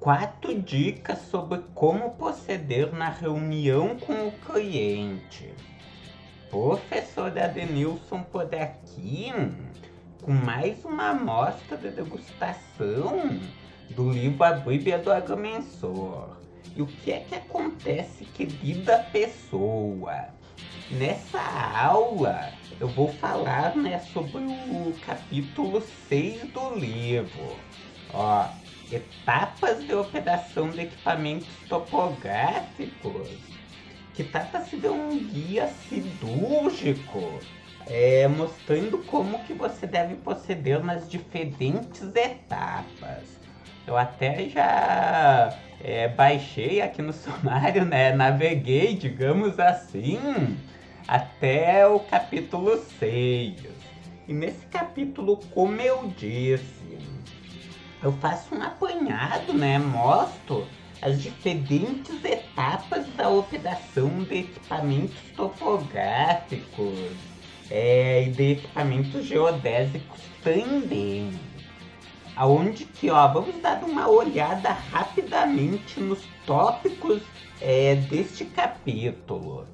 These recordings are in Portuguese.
4 dicas sobre como proceder na reunião com o cliente. Professor Adenilson por aqui, com mais uma amostra de degustação do livro A Bíblia do Agrimensor. E o que é que acontece, querida pessoa? Nessa aula eu vou falar sobre o capítulo 6 do livro. Etapas de operação de equipamentos topográficos, que trata-se de um guia cirúrgico, mostrando como que você deve proceder nas diferentes etapas. Eu até já baixei aqui no sumário, naveguei, digamos assim, até o capítulo 6. E nesse capítulo, como eu disse, eu faço um apanhado, mostro as diferentes etapas da operação de equipamentos topográficos e de equipamentos geodésicos também. Aonde que, vamos dar uma olhada rapidamente nos tópicos deste capítulo.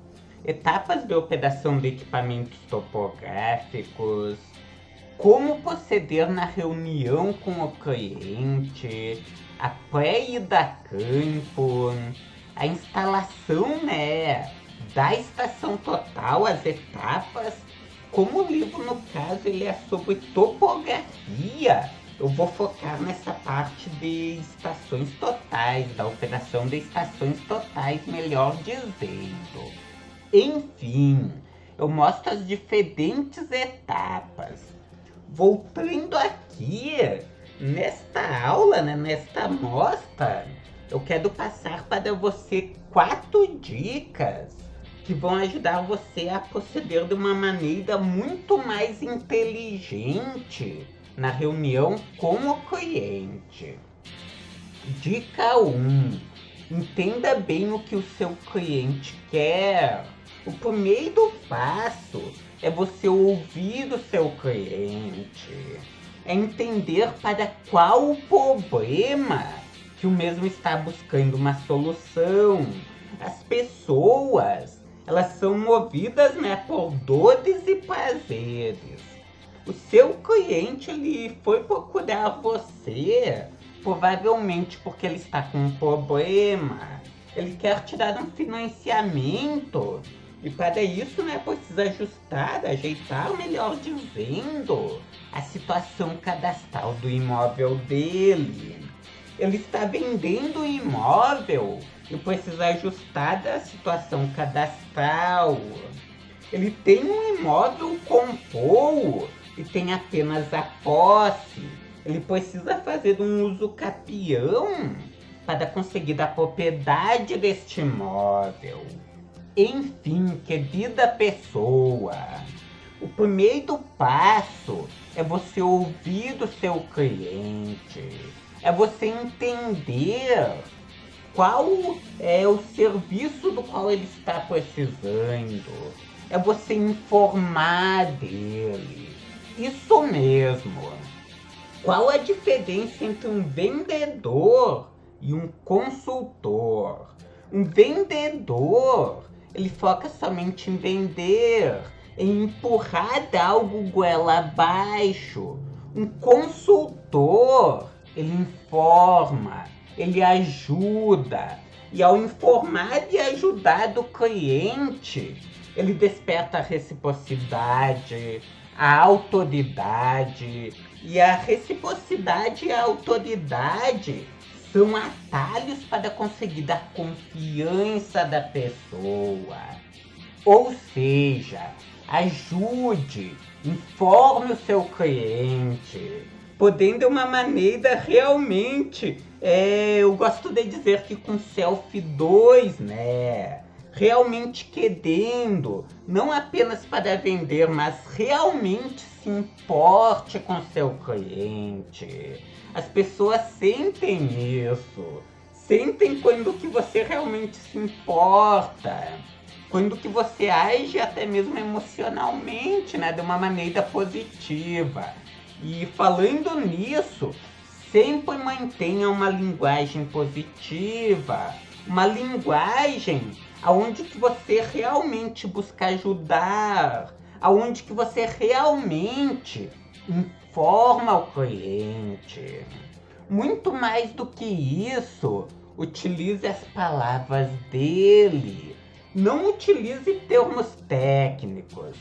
Etapas de operação de equipamentos topográficos, como proceder na reunião com o cliente, a pré-ida a campo, a instalação da estação total, as etapas. Como o livro, no caso, ele é sobre topografia, eu vou focar nessa parte de estações totais, da operação de estações totais, melhor dizendo. Enfim, eu mostro as diferentes etapas. Voltando aqui, nesta aula, nesta amostra, eu quero passar para você 4 dicas que vão ajudar você a proceder de uma maneira muito mais inteligente na reunião com o cliente. Dica 1. Entenda bem o que o seu cliente quer. O primeiro passo é você ouvir o seu cliente, é entender para qual o problema que o mesmo está buscando uma solução. As pessoas, elas são movidas por dores e prazeres. O seu cliente, ele foi procurar você provavelmente porque ele está com um problema, ele quer tirar um financiamento. E para isso, precisa ajeitar, melhor dizendo, a situação cadastral do imóvel dele. Ele está vendendo o imóvel e precisa ajustar a situação cadastral. Ele tem um imóvel comprou e tem apenas a posse. Ele precisa fazer um uso capião para conseguir a propriedade deste imóvel. Enfim, querida pessoa, o primeiro passo é você ouvir o seu cliente, é você entender qual é o serviço do qual ele está precisando, é você informar dele. Isso mesmo. Qual a diferença entre um vendedor e um consultor? Um vendedor, ele foca somente em vender, em empurrar algo goela abaixo. Um consultor, ele informa, ele ajuda. E ao informar e ajudar do cliente, ele desperta a reciprocidade, a autoridade. E a reciprocidade e a autoridade são atalhos para conseguir a confiança da pessoa. Ou seja, ajude, informe o seu cliente, podendo de uma maneira realmente, eu gosto de dizer que com selfie 2, realmente querendo, não apenas para vender, mas realmente se importe com seu cliente. As pessoas sentem isso, sentem quando que você realmente se importa, quando que você age até mesmo emocionalmente, de uma maneira positiva. E falando nisso, sempre mantenha uma linguagem positiva, uma linguagem aonde que você realmente busca ajudar, aonde que você realmente informa o cliente. Muito mais do que isso, utilize as palavras dele. Não utilize termos técnicos.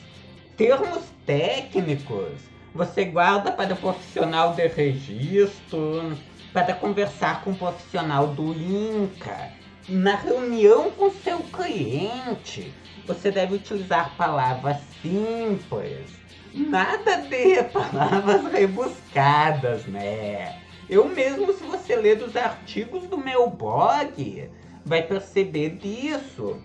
Termos técnicos você guarda para o profissional de registro, para conversar com o profissional do INCA. Na reunião com seu cliente, você deve utilizar palavras simples. Nada de palavras rebuscadas, né? Eu mesmo, se você ler os artigos do meu blog, vai perceber disso.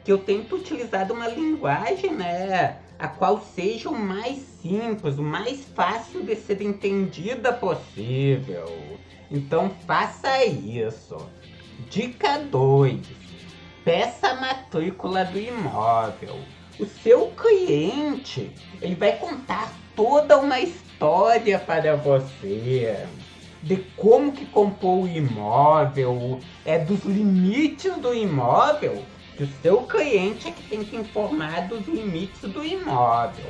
Que eu tento utilizar uma linguagem, né, a qual seja o mais simples, o mais fácil de ser entendida possível. Então faça isso. Dica 2. Peça a matrícula do imóvel. O seu cliente, ele vai contar toda uma história para você. De como que comprou o imóvel, dos limites do imóvel. Que o seu cliente é que tem que informar dos limites do imóvel.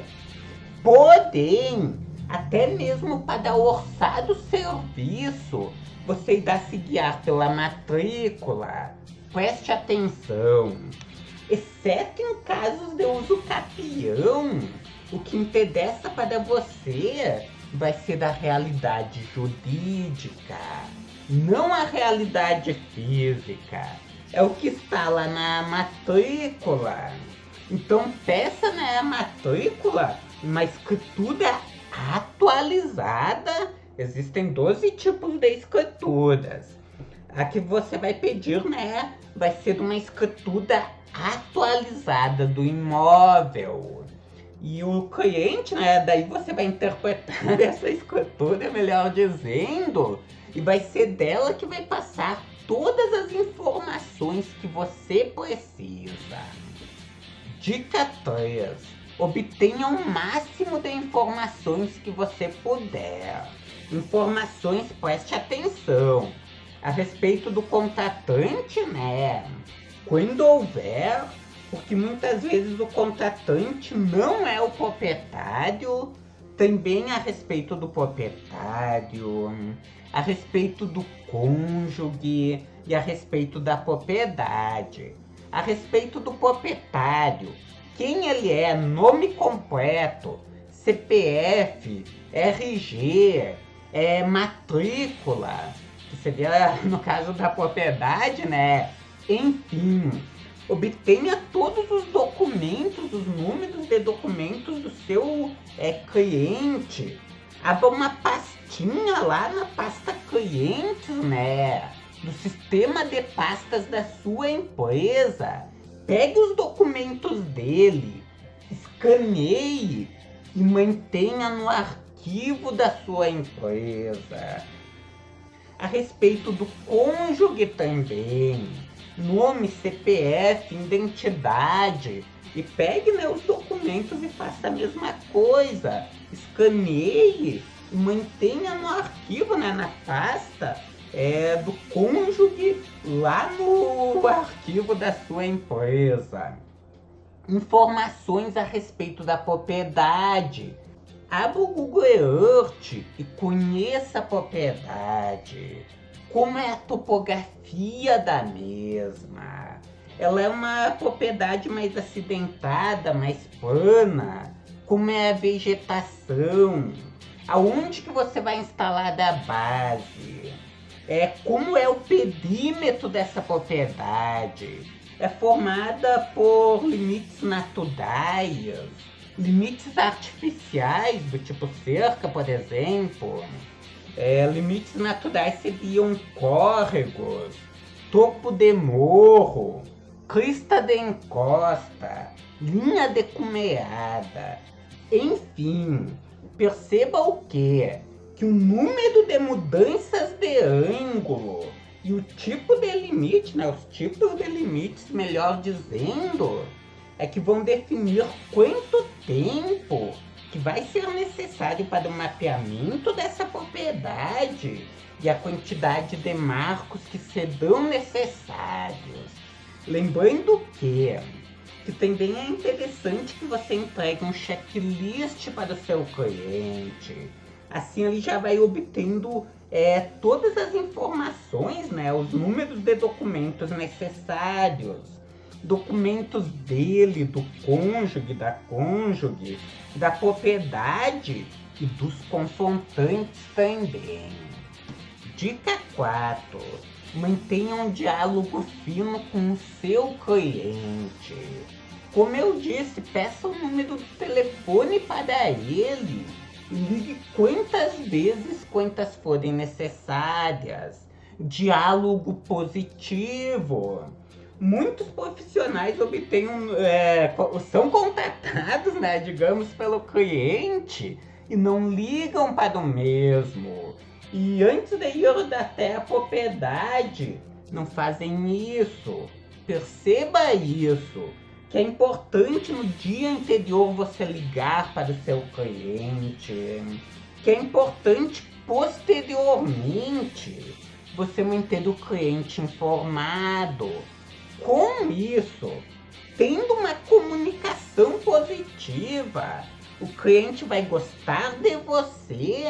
Porém, até mesmo para orçar do serviço, você irá se guiar pela matrícula. Preste atenção. Exceto em casos de uso capião, o que interessa para você vai ser a realidade jurídica, não a realidade física. É o que está lá na matrícula. Então peça a matrícula uma escritura atualizada. Existem 12 tipos de escrituras. A que você vai pedir, vai ser uma escritura atualizada do imóvel. E o cliente, daí você vai interpretar essa escritura, melhor dizendo, e vai ser dela que vai passar todas as informações que você precisa. Dica 3. Obtenha o máximo de informações que você puder. Informações, preste atenção, a respeito do contratante, quando houver, porque muitas vezes o contratante não é o proprietário, também a respeito do proprietário, a respeito do cônjuge e a respeito da propriedade. A respeito do proprietário, quem ele é, nome completo, CPF, RG, matrícula, que seria no caso da propriedade, Enfim, obtenha todos os documentos, os números de documentos do seu cliente. Abra uma pastinha lá na pasta clientes, do sistema de pastas da sua empresa. Pegue os documentos dele, escaneie e mantenha no arquivo da sua empresa. A respeito do cônjuge também, nome, CPF, identidade, e pegue os documentos e faça a mesma coisa. Escaneie e mantenha no arquivo, na pasta do cônjuge, lá no arquivo da sua empresa. Informações a respeito da propriedade. Abra o Google Earth e conheça a propriedade. Como é a topografia da mesma? Ela é uma propriedade mais acidentada, mais plana? Como é a vegetação? Aonde que você vai instalar a base? Como é o perímetro dessa propriedade? É formada por limites naturais, limites artificiais, do tipo cerca, por exemplo. Limites naturais seriam córregos, topo de morro, crista de encosta, linha de cumeada. Enfim, perceba o quê? Que o número de mudanças de ângulo e o tipo de limite, os tipos de limites, melhor dizendo, que vão definir quanto tempo que vai ser necessário para o mapeamento dessa propriedade e a quantidade de marcos que serão necessários. Lembrando que também é interessante que você entregue um checklist para o seu cliente. Assim ele já vai obtendo todas as informações, né, os números de documentos necessários. Documentos dele, do cônjuge, da cônjuge, da propriedade e dos confrontantes também. Dica 4. Mantenha um diálogo fino com o seu cliente. Como eu disse, peça o número do telefone para ele e ligue quantas forem necessárias. Diálogo positivo. Muitos profissionais são contratados, né, digamos, pelo cliente e não ligam para o mesmo. E antes de ir até a propriedade, não fazem isso. Perceba isso, que é importante no dia anterior você ligar para o seu cliente, que é importante posteriormente você manter o cliente informado. Com isso, tendo uma comunicação positiva, o cliente vai gostar de você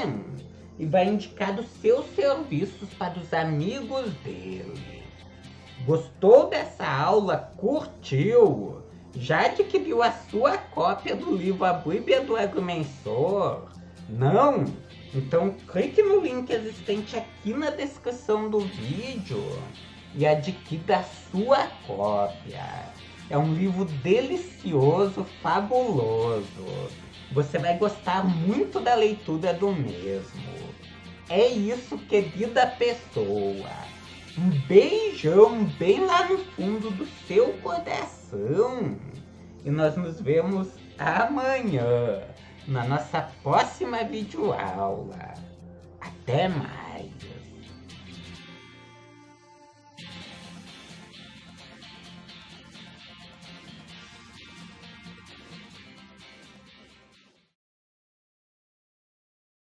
e vai indicar os seus serviços para os amigos dele. Gostou dessa aula? Curtiu? Já adquiriu a sua cópia do livro A Bíblia do Agrimensor? Não? Então clique no link existente aqui na descrição do vídeo e adquira a sua cópia. É um livro delicioso, fabuloso. Você vai gostar muito da leitura do mesmo. É isso, querida pessoa. Um beijão bem lá no fundo do seu coração. E nós nos vemos amanhã na nossa próxima videoaula. Até mais.